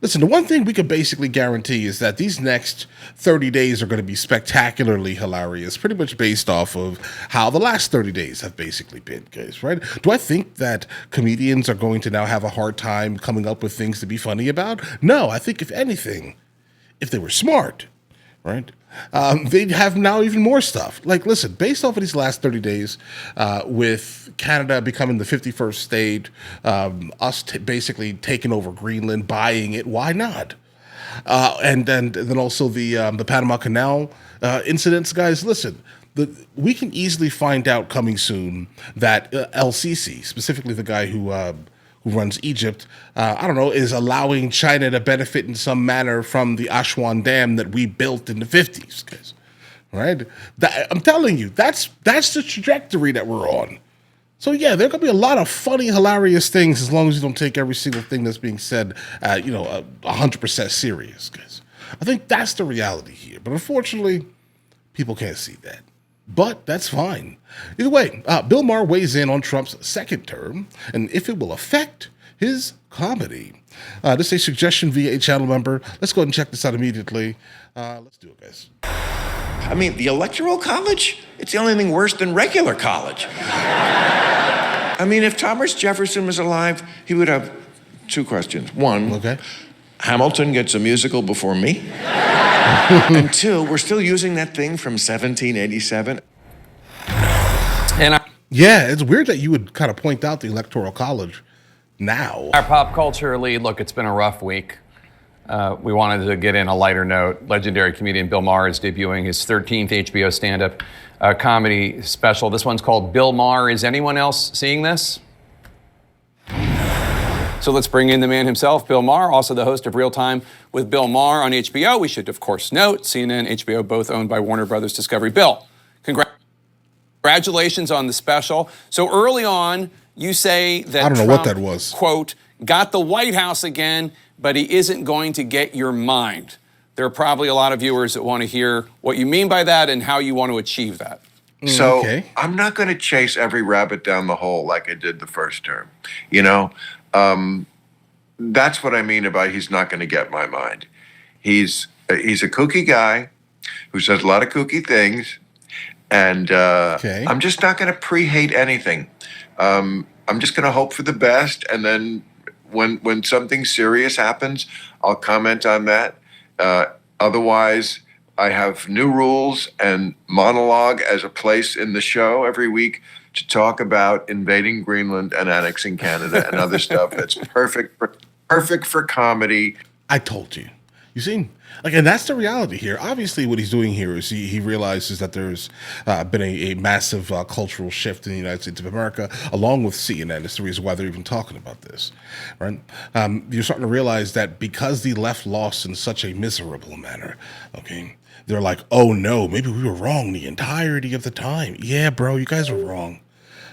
Listen, the one thing we can basically guarantee is that these next 30 days are going to be spectacularly hilarious, pretty much based off of how the last 30 days have basically been, guys, right? Do I think that comedians are going to now have a hard time coming up with things to be funny about? No, I think if anything, if they were smart, right? They'd have now even more stuff. Like, listen, based off of these last 30 days, with Canada becoming the 51st state, us basically taking over Greenland, buying it, why not? And then also the Panama Canal incidents, guys. Listen, we can easily find out coming soon that El-Sisi, specifically the guy who runs Egypt, I don't know, is allowing China to benefit in some manner from the Aswan Dam that we built in the 50s, guys. Right? I'm telling you, that's the trajectory that we're on. So yeah, there are going to be a lot of funny, hilarious things as long as you don't take every single thing that's being said, 100% serious, guys. I think that's the reality here. But unfortunately, people can't see that. But that's fine. Either way, Bill Maher weighs in on Trump's second term and if it will affect his comedy. This is a suggestion via a channel member. Let's go ahead and check this out immediately. Let's do it, guys. I mean, the Electoral College? It's the only thing worse than regular college. I mean, if Thomas Jefferson was alive, he would have two questions. One, okay, Hamilton gets a musical before me? And two, we're still using that thing from 1787. Yeah, it's weird that you would kind of point out the Electoral College now. Our pop culture lead, look, it's been a rough week. We wanted to get in a lighter note. Legendary comedian Bill Maher is debuting his 13th HBO stand-up comedy special. This one's called Bill Maher. Is anyone else seeing this? So let's bring in the man himself, Bill Maher, also the host of Real Time with Bill Maher on HBO. We should, of course, note CNN, HBO, both owned by Warner Brothers Discovery. Bill, congratulations on the special. So early on, you say that I don't know Trump, what that was. Quote, got the White House again, but he isn't going to get your mind. There are probably a lot of viewers that want to hear what you mean by that and how you want to achieve that. So Okay. I'm not going to chase every rabbit down the hole like I did the first term. That's what I mean about he's not going to get my mind. He's a kooky guy who says a lot of kooky things, and I'm just not going to pre-hate anything. I'm just going to hope for the best, and then when something serious happens, I'll comment on that. Otherwise, I have new rules and monologue as a place in the show every week to talk about invading Greenland and annexing Canada and other stuff that's perfect for comedy. I told you. You see? And that's the reality here. Obviously, what he's doing here is he realizes that there's been a massive cultural shift in the United States of America, along with CNN. It's the reason why they're even talking about this, right? You're starting to realize that because the left lost in such a miserable manner, okay, they're like, oh no, maybe we were wrong the entirety of the time. Yeah, bro, you guys were wrong.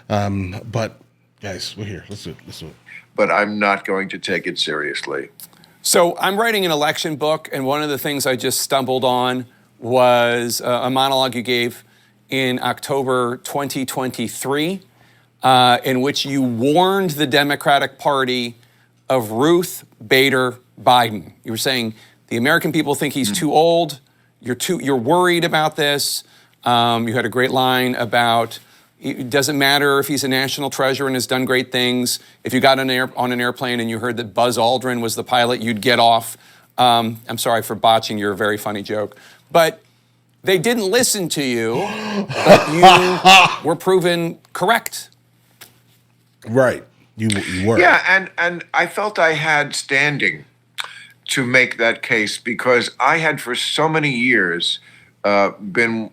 But guys, we're here. Let's do it. But I'm not going to take it seriously. So I'm writing an election book, and one of the things I just stumbled on was a monologue you gave in October 2023, in which you warned the Democratic Party of Ruth Bader Biden. You were saying the American people think he's too old. You're worried about this. You had a great line about it doesn't matter if he's a national treasure and has done great things. If you got on an airplane and you heard that Buzz Aldrin was the pilot, you'd get off. I'm sorry for botching your very funny joke. But they didn't listen to you, but you were proven correct. Right. You were. Yeah, and I felt I had standing to make that case because I had for so many years been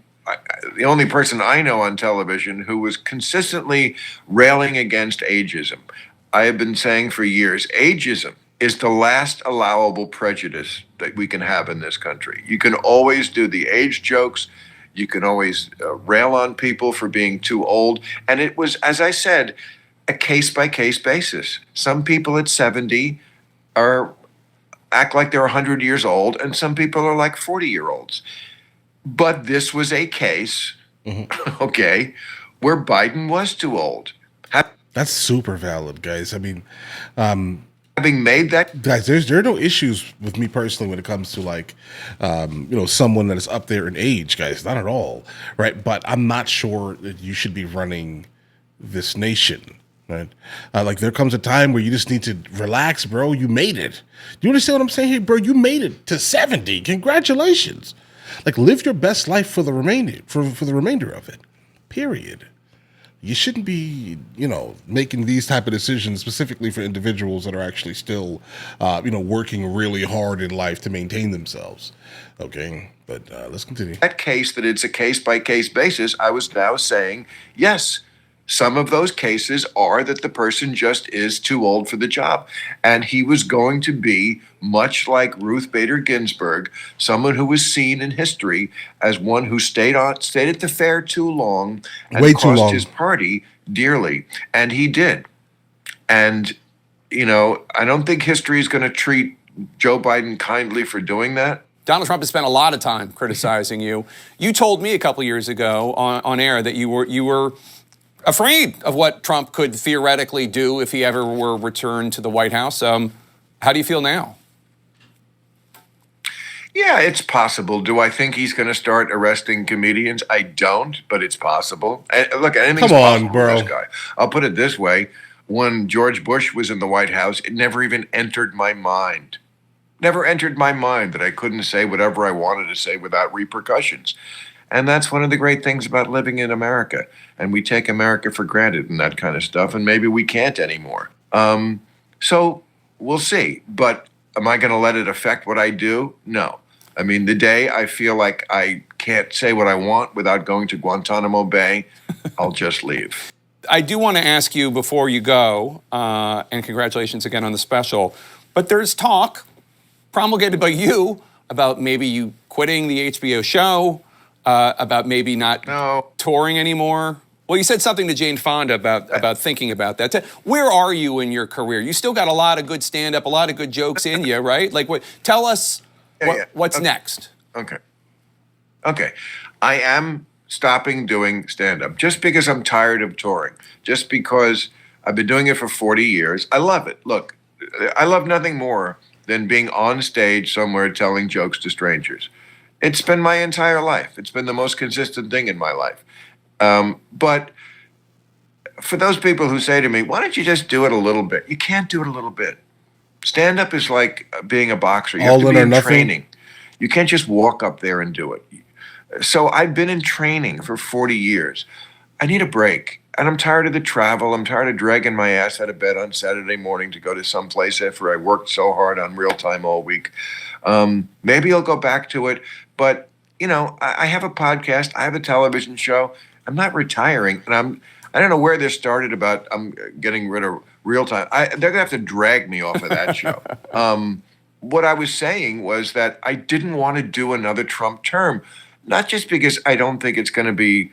the only person I know on television who was consistently railing against ageism. I have been saying for years, ageism is the last allowable prejudice that we can have in this country. You can always do the age jokes. You can always rail on people for being too old. And it was, as I said, a case-by-case basis. Some people at 70 act like they're 100 years old, and some people are like 40-year-olds. But this was a case, okay, where Biden was too old. That's super valid, guys. I mean, having made that. Guys, there are no issues with me personally when it comes to like, someone that is up there in age, guys. Not at all, right? But I'm not sure that you should be running this nation, right? Like there comes a time where you just need to relax, bro. You made it. You understand what I'm saying here, bro? You made it to 70. Congratulations. Like live your best life for the remainder of it. Period. You shouldn't be, making these type of decisions specifically for individuals that are actually still, working really hard in life to maintain themselves. Okay, but let's continue. That case, that it's a case by case basis, I was now saying, yes, some of those cases are that the person just is too old for the job. And he was going to be, much like Ruth Bader Ginsburg, someone who was seen in history as one who stayed at the fair too long and Way too cost long. his party dearly. And he did. And, I don't think history is going to treat Joe Biden kindly for doing that. Donald Trump has spent a lot of time criticizing you. You told me a couple years ago on air that you were afraid of what Trump could theoretically do if he ever were returned to the White House. How do you feel now? Yeah, it's possible. Do I think he's going to start arresting comedians? I don't, but it's possible. Look, anything's Come on, possible bro. with this guy. I'll put it this way. When George Bush was in the White House, it never even entered my mind. Never entered my mind that I couldn't say whatever I wanted to say without repercussions. And that's one of the great things about living in America. And we take America for granted and that kind of stuff. And maybe we can't anymore. So we'll see. But am I going to let it affect what I do? No. I mean, the day I feel like I can't say what I want without going to Guantanamo Bay, I'll just leave. I do want to ask you before you go, and congratulations again on the special, but there's talk promulgated by you about maybe you quitting the HBO show, about maybe not touring anymore. Well, you said something to Jane Fonda about thinking about that. Where are you in your career? You still got a lot of good stand-up, a lot of good jokes in you, right? Like, tell us what's next. Okay. I am stopping doing stand-up just because I'm tired of touring, just because I've been doing it for 40 years. I love it. Look, I love nothing more than being on stage somewhere telling jokes to strangers. It's been my entire life. It's been the most consistent thing in my life. But for those people who say to me, why don't you just do it a little bit? You can't do it a little bit. Stand-up is like being a boxer. You have to be in training. You can't just walk up there and do it. So I've been in training for 40 years. I need a break. And I'm tired of the travel. I'm tired of dragging my ass out of bed on Saturday morning to go to some place after I worked so hard on Real Time all week. Maybe I'll go back to it. But, I have a podcast. I have a television show. I'm not retiring. And I don't know where this started about I'm getting rid of Real Time. They're going to have to drag me off of that show. What I was saying was that I didn't want to do another Trump term, not just because I don't think it's going to be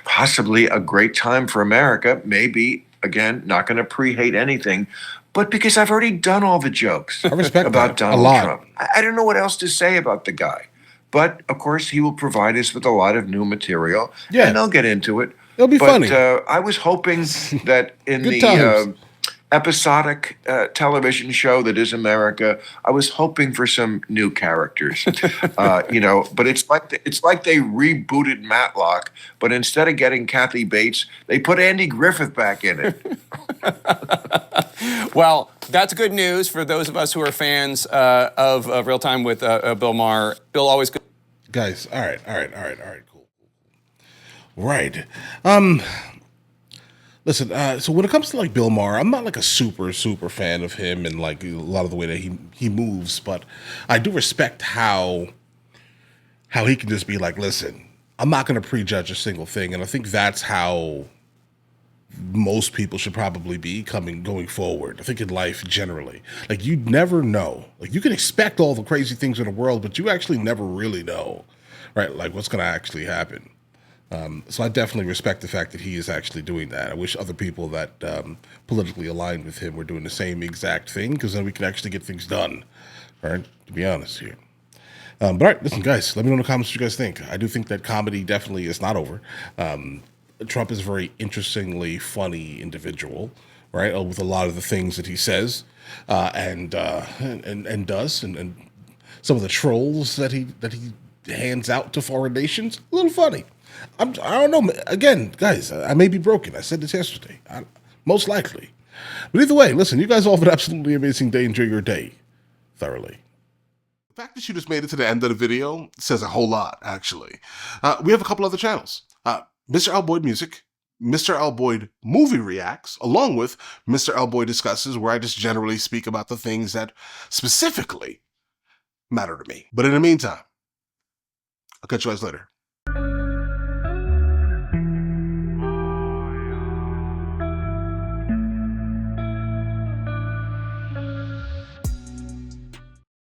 possibly a great time for America, maybe, again, not going to pre-hate anything, but because I've already done all the jokes about Donald Trump. I don't know what else to say about the guy. But, of course, he will provide us with a lot of new material, and I'll get into it. It'll be funny. I was hoping that in the episodic television show that is America, I was hoping for some new characters, But it's like they rebooted Matlock, but instead of getting Kathy Bates, they put Andy Griffith back in it. Well, that's good news for those of us who are fans of Real Time with Bill Maher. Bill, always good. Guys, all right, cool. Right. Listen, so when it comes to like Bill Maher, I'm not like a super fan of him and like a lot of the way that he moves, but I do respect how he can just be like, listen, I'm not going to prejudge a single thing, and I think that's how most people should probably be going forward. I think in life generally, like you never know. Like you can expect all the crazy things in the world, but you actually never really know, right? Like what's going to actually happen. So I definitely respect the fact that he is actually doing that. I wish other people that politically aligned with him were doing the same exact thing, because then we can actually get things done, right? To be honest here. But all right, listen, guys, let me know in the comments what you guys think. I do think that comedy definitely is not over. Trump is a very interestingly funny individual, right? With a lot of the things that he says and does, and some of the trolls that he hands out to foreign nations. A little funny. I don't know. Again, guys, I may be broken. I said this yesterday. Most likely. But either way, listen, you guys all have an absolutely amazing day. Enjoy your day thoroughly. The fact that you just made it to the end of the video says a whole lot, actually. We have a couple other channels. MrLboyd Music, MrLboyd Movie Reacts, along with MrLboyd Discusses, where I just generally speak about the things that specifically matter to me. But in the meantime, I'll catch you guys later.